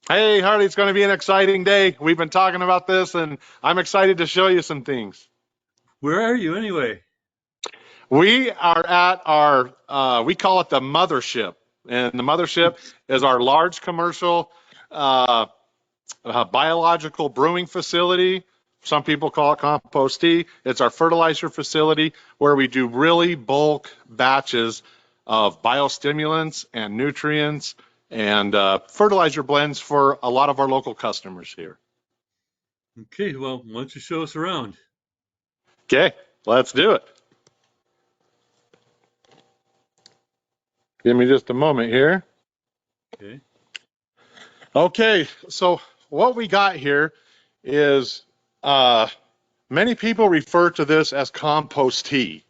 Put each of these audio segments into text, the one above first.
Hey, Harley, it's going to be an exciting day. We've been talking about this, and I'm excited to show you some things. Where are you anyway? We are at our, we call it the mothership. And the mothership is our large commercial uh, biological brewing facility. Some people call it Compost Tea. It's our fertilizer facility where we do really bulk batches of biostimulants and nutrients and fertilizer blends for a lot of our local customers here. Okay, well, why don't you show us around? Okay, let's do it. Give me just a moment here. Okay. Okay, so what we got here is uh, many people refer to this as compost tea,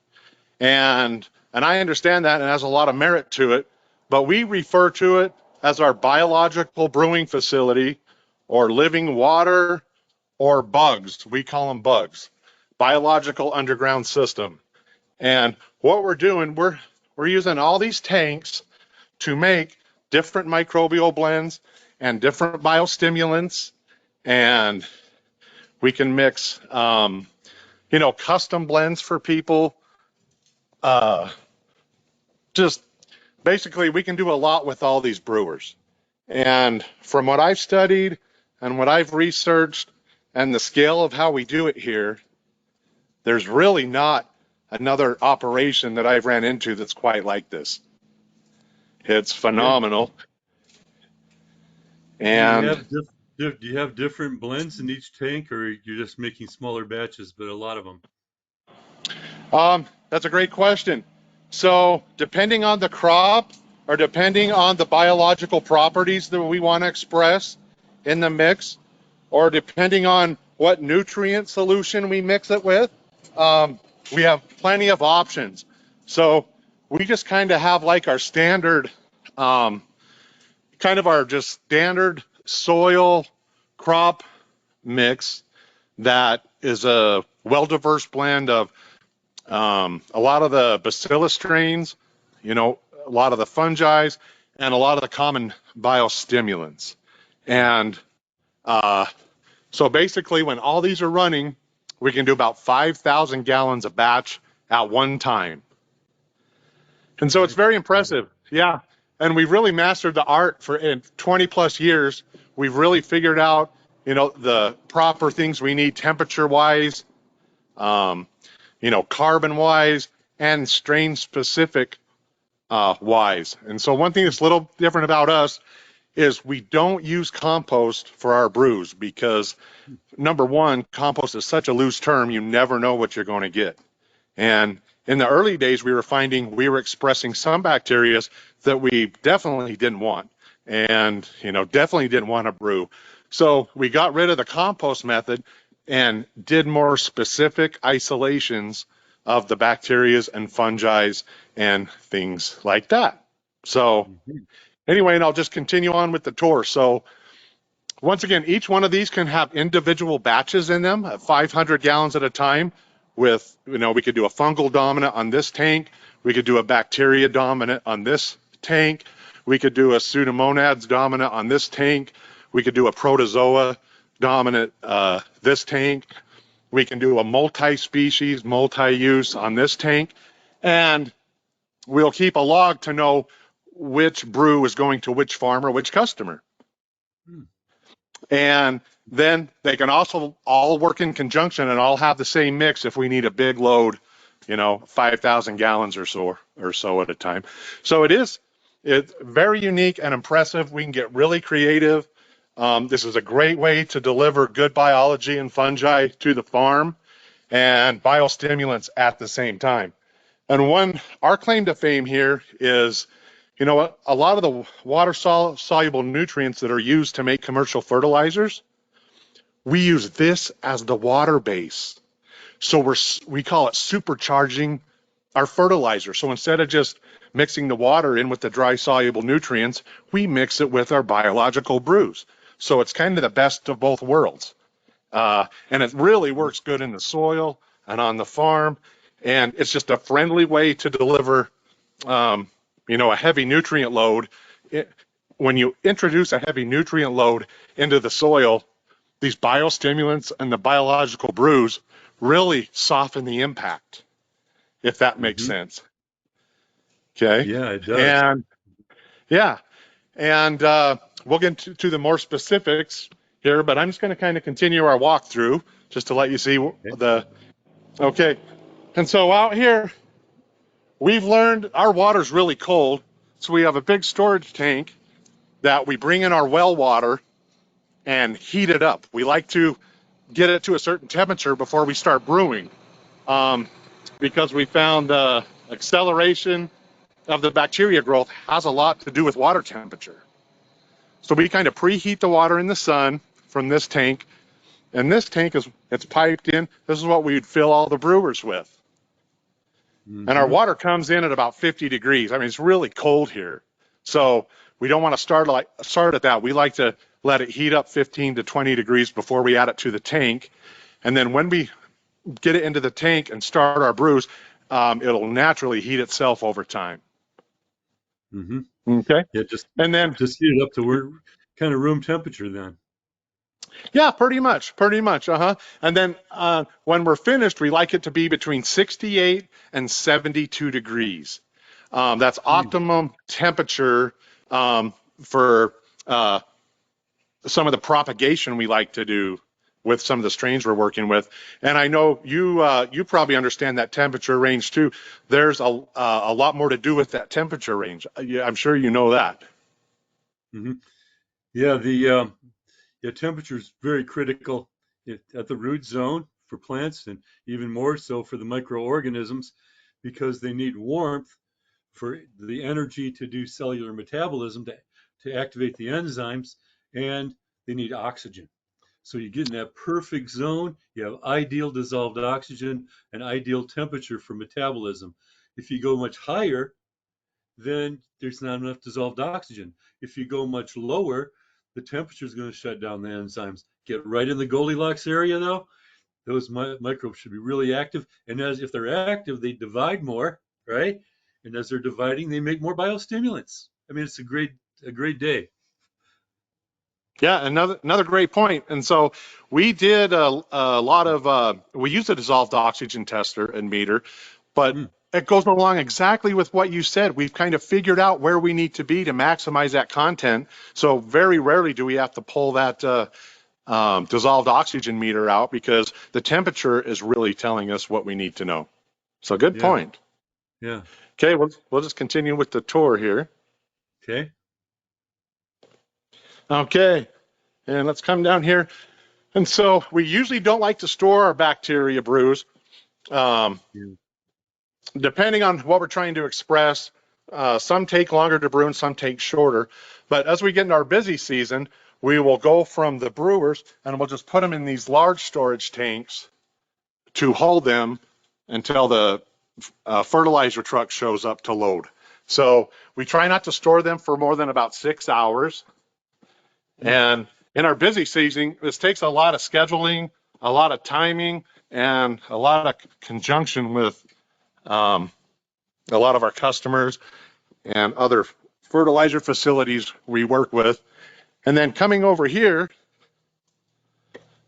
and I understand that and has a lot of merit to it, but we refer to it as our biological brewing facility or living water or bugs. We call them bugs, biological underground system. And what we're doing, we're using all these tanks to make different microbial blends and different biostimulants, and we can mix, custom blends for people. Uh, just basically, we can do a lot with all these brewers. And from what I've studied and what I've researched and the scale of how we do it here, there's really not another operation that I've ran into that's quite like this. It's Okay. phenomenal. Do you And have do you have different blends in each tank, or you're just making smaller batches, but a lot of them? That's a great question. So, depending on the crop or depending on the biological properties that we want to express in the mix, or depending on what nutrient solution we mix it with, we have plenty of options. So, we just kind of have like our standard, um, kind of our just standard soil crop mix that is a well diverse blend of a lot of the bacillus strains, a lot of the fungi, and a lot of the common biostimulants. Hmm. And uh, so basically, when all these are running, we can do about 5,000 gallons a batch at one time. And so it's Nice. very Got it. impressive. Yeah. And we've really mastered the art for in 20 plus years. We've really figured out, the proper things we need temperature wise, um, carbon wise, and strain specific wise. And so one thing that's a little different about us is we don't use compost for our brews because number one, compost is such a loose term, you never know what you're going to get. And in the early days, we were finding we were expressing some bacteria that we definitely didn't want and, definitely didn't want to brew. So we got rid of the compost method and did more specific isolations of the bacteria and fungi and things like that. So Mhm. anyway, and I'll just continue on with the tour. So once again, each one of these can have individual batches in them at 500 gallons at a time. With, we could do a fungal dominant on this tank. We could do a bacteria dominant on this tank. We could do a pseudomonads dominant on this tank. We could do a protozoa dominant this tank. We can do a multi-species, multi-use on this tank. And we'll keep a log to know which brew is going to which farmer, which customer. Hmm. And then they can also all work in conjunction and all have the same mix if we need a big load, 5,000 gallons or so at a time. So it's very unique and impressive. We can get really creative. This is a great way to deliver good biology and fungi to the farm and biostimulants at the same time. And our claim to fame here is, a lot of the water soluble nutrients that are used to make commercial fertilizers, we use this as the water base. So we call it supercharging our fertilizer. So instead of just mixing the water in with the dry soluble nutrients, we mix it with our biological brews. So it's kind of the best of both worlds. And it really works good in the soil and on the farm. And it's just a friendly way to deliver, a heavy nutrient load when you introduce a heavy nutrient load into the soil, these biostimulants and the biological brews really soften the impact, if that makes Hmm. sense. Okay. Yeah, it does. And yeah, and we'll get to the more specifics here, but I'm just going to kind of continue our walkthrough just to let you see Okay. the, okay. And so out here, we've learned our water's really cold. So we have a big storage tank that we bring in our well water and heat it up. We like to get it to a certain temperature before we start brewing, um, because we found the acceleration of the bacteria growth has a lot to do with water temperature. So we kind of preheat the water in the sun from this tank, and this tank it's piped in. This is what we'd fill all the brewers with. And our Hmm. water comes in at about 50 degrees. I mean, it's really cold here. So we don't want to start at that. We like to let it heat up 15 to 20 degrees before we add it to the tank. And then when we get it into the tank and start our brews, it'll naturally heat itself over time. Hmm. Okay. Yeah, And then, just heat it up to where kind of room temperature then. yeah, pretty much. And then when we're finished, we like it to be between 68 and 72 degrees. That's Mm. optimum temperature for some of the propagation we like to do with some of the strains we're working with. And I know you probably understand that temperature range too. There's a lot more to do with that temperature range. Yeah, I'm sure you know that. Hmm. Yeah, the yeah, temperature is very critical at the root zone for plants, and even more so for the microorganisms, because they need warmth for the energy to do cellular metabolism to activate the enzymes, and they need oxygen. So you get in that perfect zone, you have ideal dissolved oxygen and ideal temperature for metabolism. If you go much higher, then there's not enough dissolved oxygen. If you go much lower, the temperature is going to shut down the enzymes. Get right in the Goldilocks area, though. Those microbes should be really active, and as if they're active, they divide more, right? And as they're dividing, they make more biostimulants. I mean, it's a great day. Yeah, another great point. And so we did a lot of we used a dissolved oxygen tester and meter, but Mm, it goes along exactly with what you said. We've kind of figured out where we need to be to maximize that content. So very rarely do we have to pull that dissolved oxygen meter out because the temperature is really telling us what we need to know. So good yeah, point. yeah. Okay, we'll just continue with the tour here. Okay. Okay, and let's come down here. And so we usually don't like to store our bacteria brews. Um, Yeah. Depending on what we're trying to express, some take longer to brew and some take shorter. But as we get into our busy season, we will go from the brewers and we'll just put them in these large storage tanks to hold them until the fertilizer truck shows up to load. So we try not to store them for more than about 6 hours. Mm, And in our busy season, this takes a lot of scheduling, a lot of timing, and a lot of conjunction with um, a lot of our customers and other fertilizer facilities we work with. And then coming over here,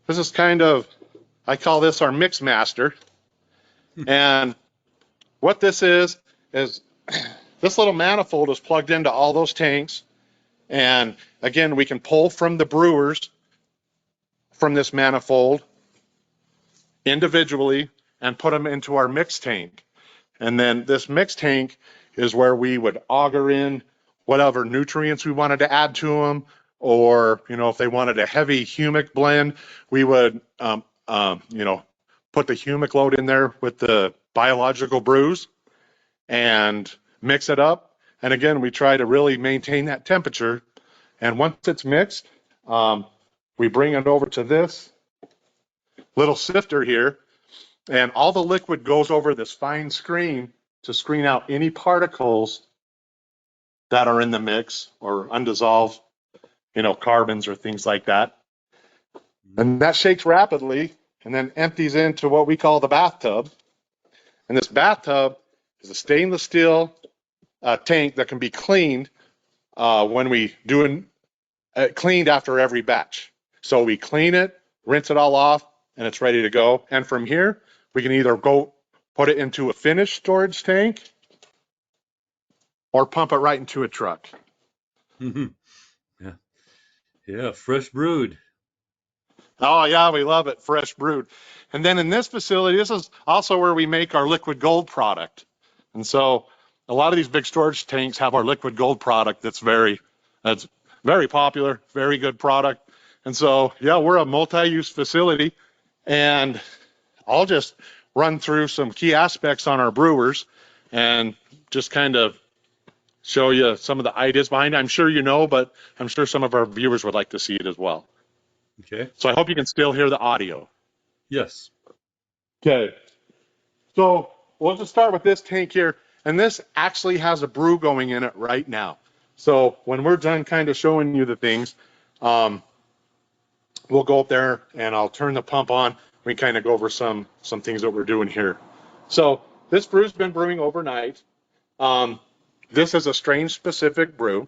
this is kind of, I call this our mix master. And what this is this little manifold is plugged into all those tanks. And again, we can pull from the brewers from this manifold individually and put them into our mix tank. And then this mix tank is where we would auger in whatever nutrients we wanted to add to them, or if they wanted a heavy humic blend, we would put the humic load in there with the biological brews and mix it up. And again, we try to really maintain that temperature. And once it's mixed, we bring it over to this little sifter here, and all the liquid goes over this fine screen to screen out any particles that are in the mix or undissolved, carbons or things like that. mm, And that shakes rapidly and then empties into what we call the bathtub. And this bathtub is a stainless steel tank that can be cleaned when we do it cleaned after every batch. So we clean it, rinse it all off, and it's ready to go. And from here, we can either go put it into a finished storage tank or pump it right into a truck. Mhm. Yeah. Yeah. Fresh brewed. Oh, yeah, we love it, fresh brewed. And then in this facility, this is also where we make our liquid gold product. And so a lot of these big storage tanks have our liquid gold product that's very popular, very good product. And so, yeah, we're a multi-use facility, and I'll just run through some key aspects on our brewers and just kind of show you some of the ideas behind it. I'm sure you know, but I'm sure some of our viewers would like to see it as well. Okay. So I hope you can still hear the audio. Yes. Okay. So we'll just start with this tank here. And this actually has a brew going in it right now. So when we're done kind of showing you the things, um, we'll go up there and I'll turn the pump on. We kind of go over some things that we're doing here. So this brew's been brewing overnight. Um, this is a strain specific brew.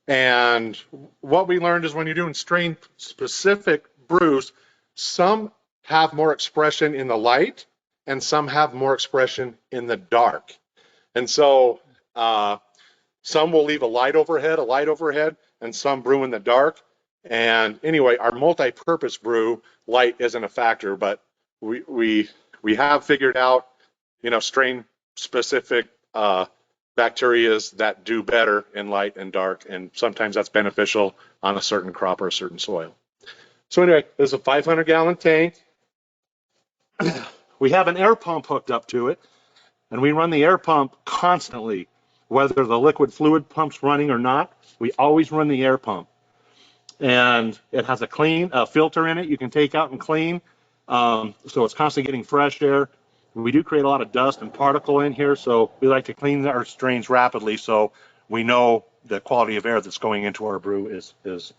And what we learned is when you're doing strain specific brews, some have more expression in the light and some have more expression in the dark. And so some will leave a light overhead, and some brew in the dark. And anyway, our multi-purpose brew, light isn't a factor, but we have figured out, strain specific bacterias that do better in light and dark, and sometimes that's beneficial on a certain crop or a certain soil. So anyway, there's a 500-gallon tank. We have an air pump hooked up to it, and we run the air pump constantly, whether the liquid fluid pump's running or not. We always run the air pump, and it has a filter in it you can take out and clean, so it's constantly getting fresh air. We do create a lot of dust and particle in here, so we like to clean our strains rapidly so we know the quality of air that's going into our brew is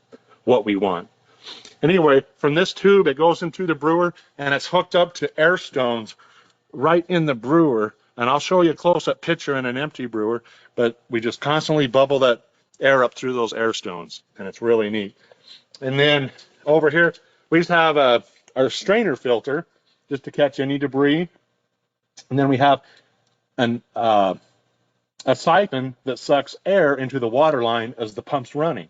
what we want. Anyway, from this tube, it goes into the brewer, and it's hooked up to air stones right in the brewer. And I'll show you a close-up picture in an empty brewer, but we just constantly bubble that air up through those air stones, and it's really neat. And then over here, we just have our strainer filter just to catch any debris. And then we have a siphon that sucks air into the water line as the pump's running.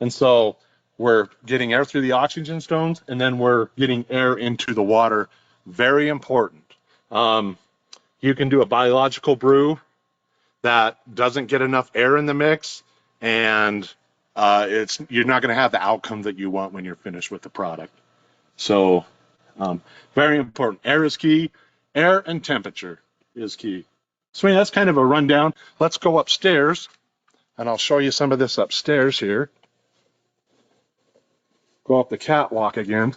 And so we're getting air through the oxygen stones, and then we're getting air into the water. Very important. You can do a biological brew that doesn't get enough air in the mix, and you're not going to have the outcome that you want when you're finished with the product. So very important. Air is key. Air and temperature is key. So that's kind of a rundown. Let's go upstairs, and I'll show you some of this upstairs here. Go up the catwalk again.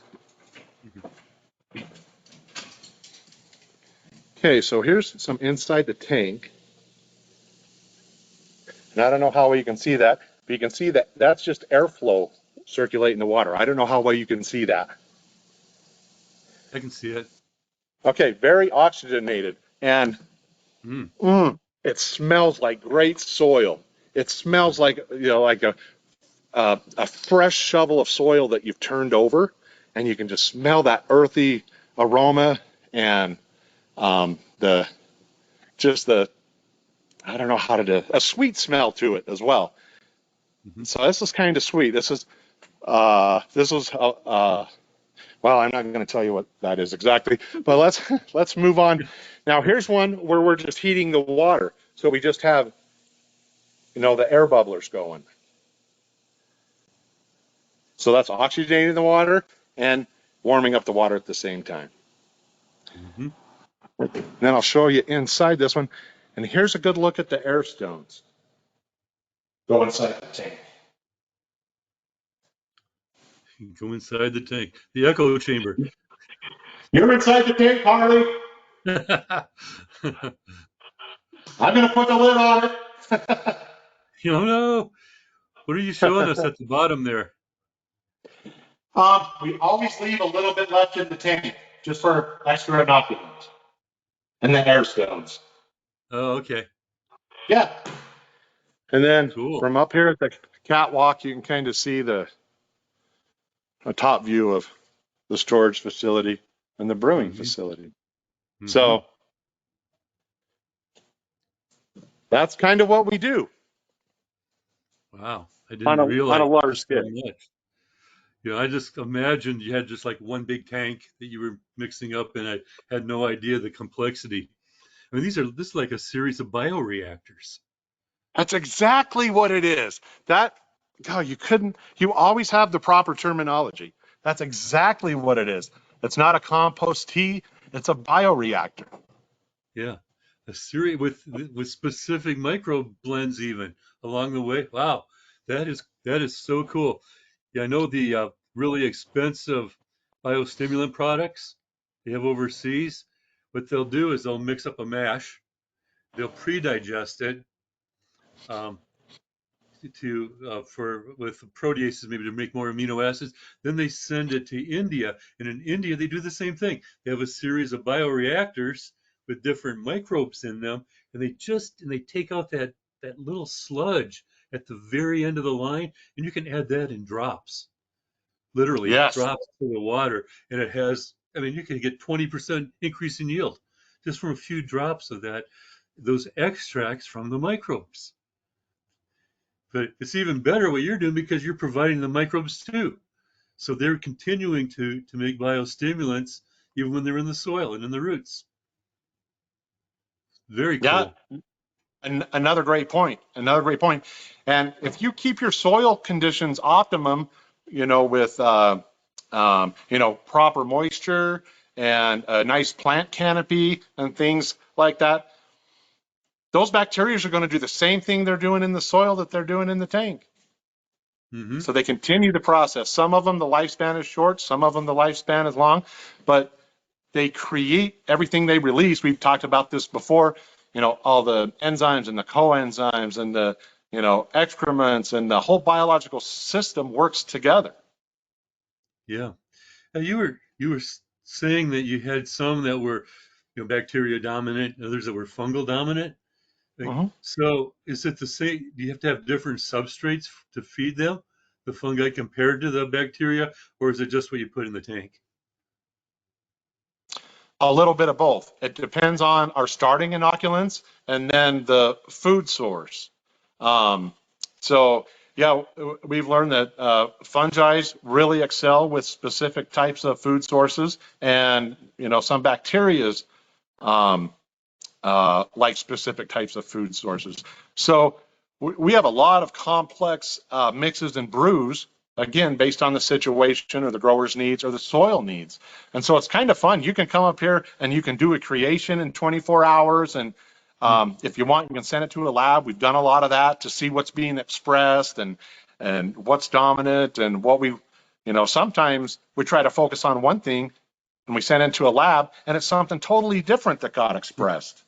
Okay, so here's some inside the tank. And I don't know how well you can see that, but you can see that that's just airflow circulating the water. I don't know how well you can see that. I can see it. Okay, very oxygenated, and Mm. it smells like great soil. It smells like like a fresh shovel of soil that you've turned over, and you can just smell that earthy aroma and the I don't know how to do a sweet smell to it as well. Mm-hmm. So this is kind of sweet. This is well, I'm not going to tell you what that is exactly, but let's move on. Now here's one where we're just heating the water. So we just have the air bubblers going. So that's oxygenating the water and warming up the water at the same time. Mm-hmm. Then I'll show you inside this one. And here's a good look at the air stones. Go inside the tank. Go inside the tank. The echo chamber. You're inside the tank, Harley. I'm going to put the lid on it. No. What are you showing us at the bottom there? We always leave a little bit left in the tank just for extra inoculants and the air stones. Oh, okay. Yeah. And then Cool. from up here at the catwalk, you can kind of see a top view of the storage facility and the brewing Mm-hmm. facility. Mm-hmm. So that's kind of what we do Wow. I on didn't a realize large just how scale. much. Yeah, I just imagined you had just like one big tank that you were mixing up, and I had no idea the complexity. I mean, this is like a series of bioreactors. That's exactly what it is. That, God, you always have the proper terminology. That's exactly what it is. It's not a compost tea, it's a bioreactor. Yeah, a series with specific micro blends even along the way. Wow, that is so cool. Yeah, I know the really expensive biostimulant products they have overseas. What they'll do is they'll mix up a mash, they'll pre-digest it, um, to for with proteases maybe to make more amino acids. Then they send it to India, and in India they do the same thing. They have a series of bioreactors with different microbes in them, and they take out that little sludge at the very end of the line, and you can add that in drops, literally Yes. drops to the water, and it has. I mean, you can get 20% increase in yield just from a few drops of those extracts from the microbes. But it's even better what you're doing because you're providing the microbes too. So they're continuing to make biostimulants even when they're in the soil and in the roots. Very Yeah. cool. And another great point. Another great point. And if you keep your soil conditions optimum, with proper moisture and a nice plant canopy and things like that, those bacteria are going to do the same thing they're doing in the soil that they're doing in the tank. Hmm. So they continue the process. Some of them, the lifespan is short. Some of them, the lifespan is long. But they create everything they release. We've talked about this before, all the enzymes and the coenzymes and the, excrements and the whole biological system works together. Yeah. Now you were saying that you had some that were, bacteria dominant, others that were fungal dominant. Like, Mhm. so is it the same? Do you have to have different substrates to feed them, the fungi compared to the bacteria, or is it just what you put in the tank? A little bit of both. It depends on our starting inoculants and then the food source. Um, so, yeah, we've learned that fungi really excel with specific types of food sources, and some bacterias um, like specific types of food sources. So we have a lot of complex mixes and brews, again, based on the situation or the grower's needs or the soil needs. And so it's kind of fun. You can come up here and you can do a creation in 24 hours. And Hmm. if you want, you can send it to a lab. We've done a lot of that to see what's being expressed and what's dominant and what sometimes we try to focus on one thing and we send it to a lab and it's something totally different that got expressed.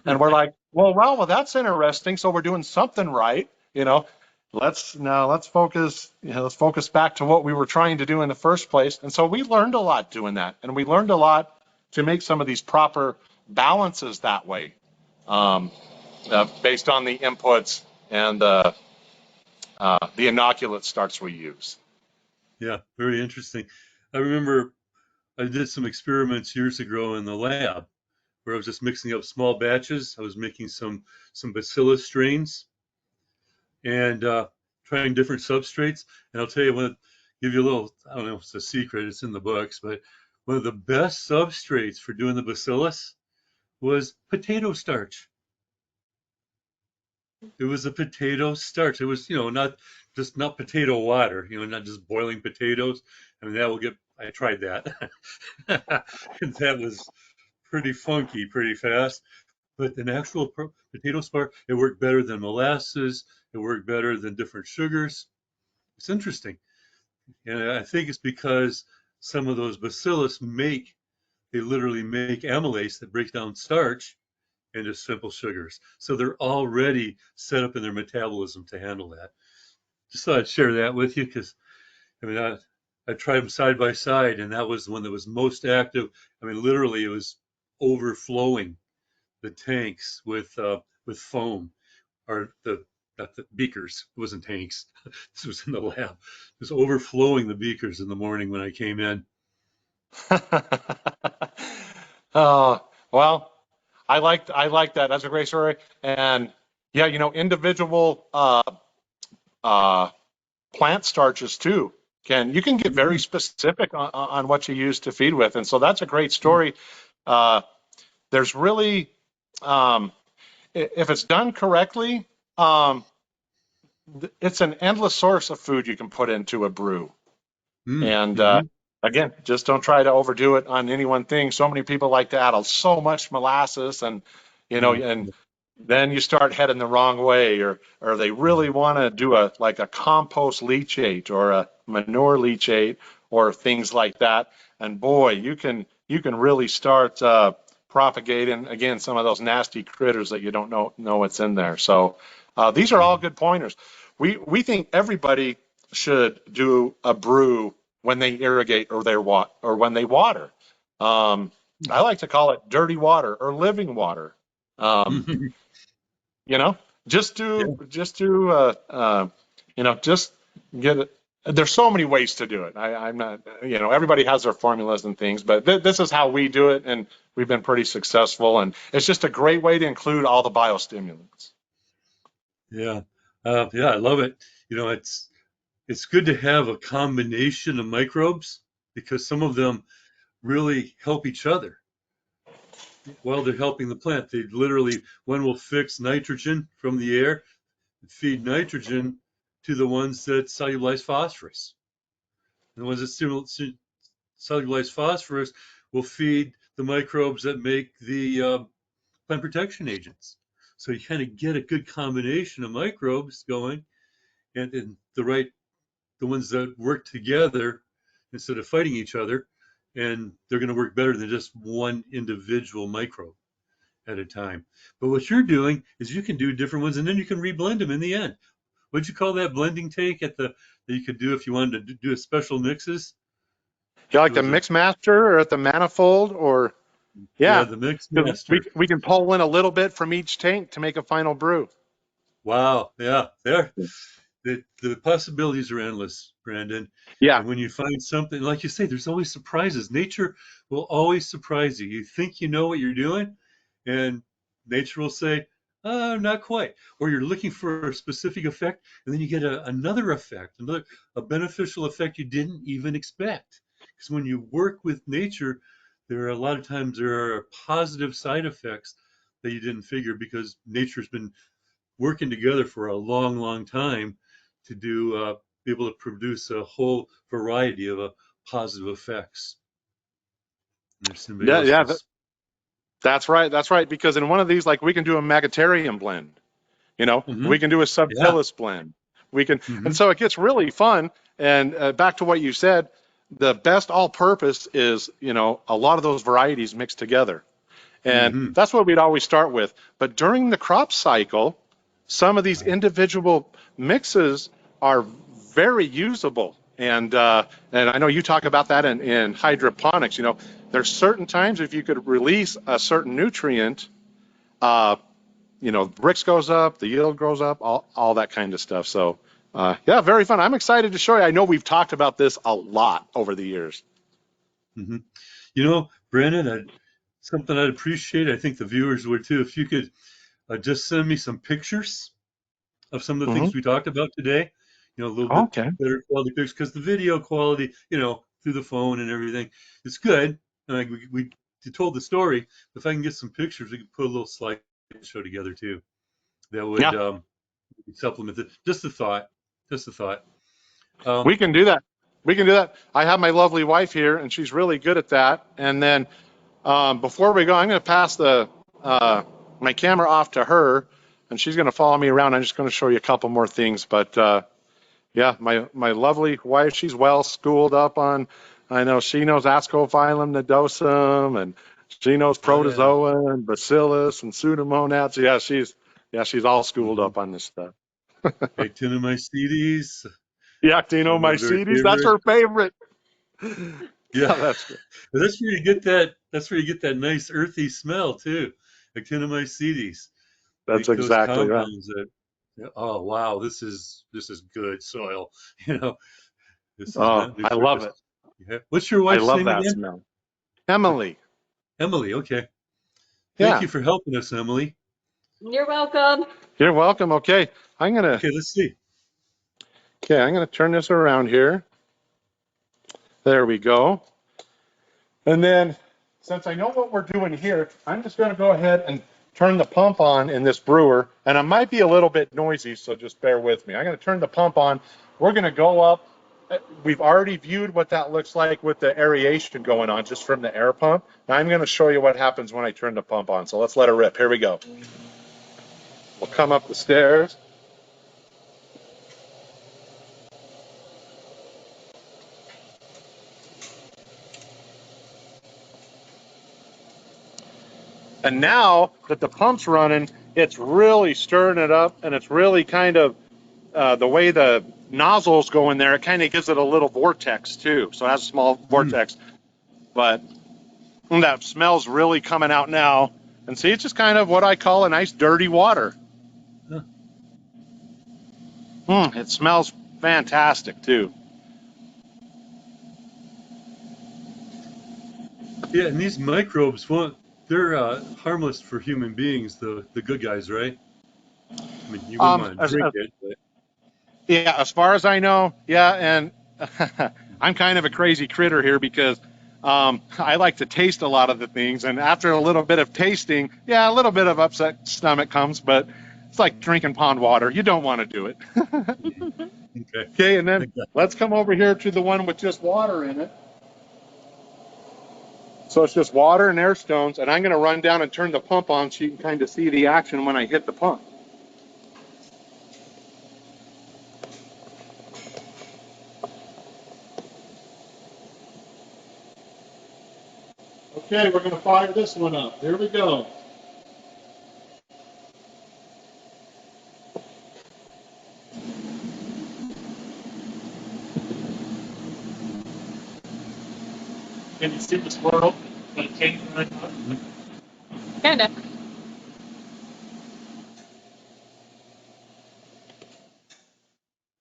And we're Right. like, well, that's interesting. So we're doing something right, let's focus, let's focus back to what we were trying to do in the first place. And so we learned a lot doing that. And we learned a lot to make some of these proper balances that way, um, based on the inputs and the inoculant starts we use. Yeah, very interesting. I remember I did some experiments years ago in the lab where I was just mixing up small batches. I was making some bacillus strains and trying different substrates. And I'll tell you what, give you a little, I don't know if it's a secret, it's in the books, but one of the best substrates for doing the bacillus was potato starch. It was a potato starch. It was, not potato water, not just boiling potatoes. I mean, that will get, I tried that. And that was pretty funky, pretty fast. But an actual potato spark, it worked better than molasses. It worked better than different sugars. It's interesting. And I think it's because some of those bacillus they literally make amylase that breaks down starch into simple sugars. So they're already set up in their metabolism to handle that. Just thought I'd share that with you because, I mean, I tried them side by side, and that was the one that was most active. I mean, literally, it was overflowing the tanks with foam, or not the beakers. It wasn't tanks. This was in the lab. It was overflowing the beakers in the morning when I came in. uh, well, I like that. That's a great story. And yeah, individual uh, plant starches too. You can get very Mhm. specific on what you use to feed with, and so that's a great story. Uh, there's really, um, if it's done correctly, um, it's an endless source of food you can put into a brew. And Mm-hmm. again, just don't try to overdo it on any one thing. So many people like to add so much molasses, and and then you start heading the wrong way, or they really want to do a compost leachate or a manure leachate or things like that. And boy, you can really start propagating again some of those nasty critters that you don't know what's in there. So these are all good pointers. We think everybody should do a brew when they irrigate or when they water. Um, I like to call it dirty water or living water. Um, Mm-hmm. you know, just get it. There's so many ways to do it. I'm not, everybody has their formulas and things, but this is how we do it, and we've been pretty successful. And it's just a great way to include all the biostimulants. Yeah. Yeah, I love it. It's good to have a combination of microbes because some of them really help each other while they're helping the plant. They literally, one will fix nitrogen from the air and feed nitrogen to the ones that cellulose phosphorus. And the ones that cellulose phosphorus will feed the microbes that make the plant protection agents. So you kind of get a good combination of microbes going, and the ones that work together instead of fighting each other, and they're going to work better than just one individual microbe at a time. But what you're doing is you can do different ones, and then you can reblend them in the end. What'd you call that blending take that you could do if you wanted to do a special mixes? You like It the was a mix master or at the manifold or Yeah, yeah, the mix because we master. we can pull in a little bit from each tank to make a final brew. Wow, yeah, the possibilities are endless, Brandon. Yeah, And when you find something, like you say, there's always surprises. Nature will always surprise you. You think you know what you're doing, and nature will say, not quite. Or you're looking for a specific effect, and then you get another effect, a beneficial effect you didn't even expect. Because when you work with nature, there are a lot of times there are positive side effects that you didn't figure because nature's been working together for a long, long time to be able to produce a whole variety of positive effects in their yeah, yeah. symbiosis. That's right. That's right. Because in one of these, like we can do a megatherium blend. Hmm. We can do a Yeah. subtilis blend. And Hmm. so it gets really fun. And back to what you said, the best all-purpose is, a lot of those varieties mixed together. And Hmm. that's what we'd always start with. But during the crop cycle, some of these Right. individual mixes are very usable. And I know you talk about that in hydroponics. There's certain times if you could release a certain nutrient, uh, Brix goes up, the yield goes up, all that kind of stuff. So, yeah, very fun. I'm excited to show you. I know we've talked about this a lot over the years. Hmm. Brandon, something I'd appreciate, I think the viewers would too, if you could just send me some pictures of some of the Hmm. things we talked about today, a little bit Okay. better quality pictures, because the video quality, through the phone and everything, it's good. And we you told the story. If I can get some pictures, we could put a little slideshow together too. That would Yeah, supplement it. Just a thought. Just a thought. Um, we can do that. We can do that. I have my lovely wife here, and she's really good at that. And then before we go, I'm going to pass my camera off to her, and she's going to follow me around. I'm just going to show you a couple more things. But yeah, my lovely wife, she's well schooled up on. I know she knows Ascophyllum nodosum, and she knows oh yeah. protozoa and bacillus and pseudomonads. Yeah, she's all schooled Hmm. up on this stuff. Actinomycetes, Yeah, one of my very Actinomycetes, that's favorite. her favorite. Yeah, Yeah, that's good. that's where you get that. That's where you get that nice earthy smell too. Actinomycetes That's make those exactly right. compounds that. Oh wow, this is good soil. You know, this is Oh, not I love nutritious. it. Yeah. What's your I wife's love name that again? smell. Emily. Emily. Okay. Thank Yeah, you for helping us, Emily. You're welcome. you're welcome. Okay, I'm gonna Okay, let's see. I'm gonna turn this around here. There we go. And then, since I know what we're doing here, I'm just gonna go ahead and turn the pump on in this brewer, and it might be a little bit noisy, so just bear with me. I'm gonna turn the pump on. We're gonna go up. We've already viewed what that looks like with the aeration going on just from the air pump. Now I'm gonna show you what happens when I turn the pump on. So let's let it rip. Here we go. We'll come up the stairs. And now that the pump's running, it's really stirring it up, and it's really kind of the way the nozzles go in there, it kind of gives it a little vortex too. So it has a small Mm. vortex, but that smell's really coming out now. And see, it's just kind of what I call a nice dirty water. Huh. It smells fantastic too. Yeah, and these microbes, well, they're harmless for human beings, the good guys, right? I mean, you wouldn't want to As, drink it, but yeah, as far as I know, yeah, and I'm kind of a crazy critter here because I like to taste a lot of the things, and after a little bit of tasting, yeah, a little bit of upset stomach comes, but it's like drinking pond water. You don't want to do it. okay. Okay, and then Okay. let's come over here to the one with just water in it. So it's just water and air stones, and I'm going to run down and turn the pump on so you can kind of see the action when I hit the pump. Okay, we're going to fire this one up. Here we go. Can you see the swirl when it came right up? Mhm. Kinda.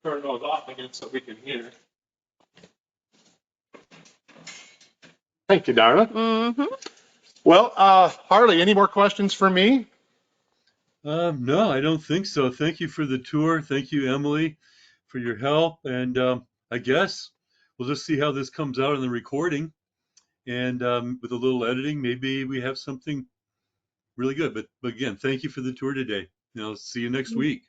Turn those off again so we can hear. Thank you, Darla. Mm-hmm. Well, Harley, any more questions for me? No, I don't think so. Thank you for the tour. Thank you, Emily, for your help. And I guess we'll just see how this comes out in the recording. And with a little editing, maybe we have something really good. But again, thank you for the tour today. See you next week.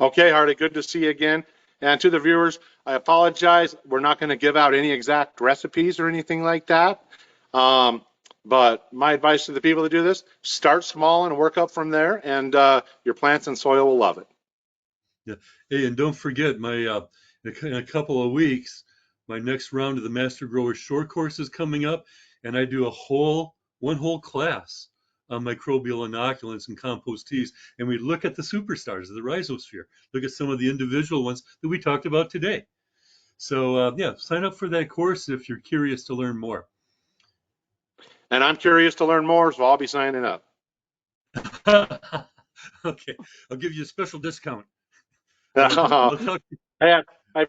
Okay, Harley, good to see you again. And to the viewers, I apologize. We're not going to give out any exact recipes or anything like that. Um, but my advice to the people that do this, start small and work up from there, and your plants and soil will love it. Yeah. Hey, and don't forget in a couple of weeks, my next round of the Master Grower short course is coming up, and I do one whole class on microbial inoculants and compost teas, and we look at the superstars of the rhizosphere, look at some of the individual ones that we talked about today. So yeah, sign up for that course if you're curious to learn more. And I'm curious to learn more, so I'll be signing up. Okay, I'll give you a special discount. All right, Hey, I'll talk. I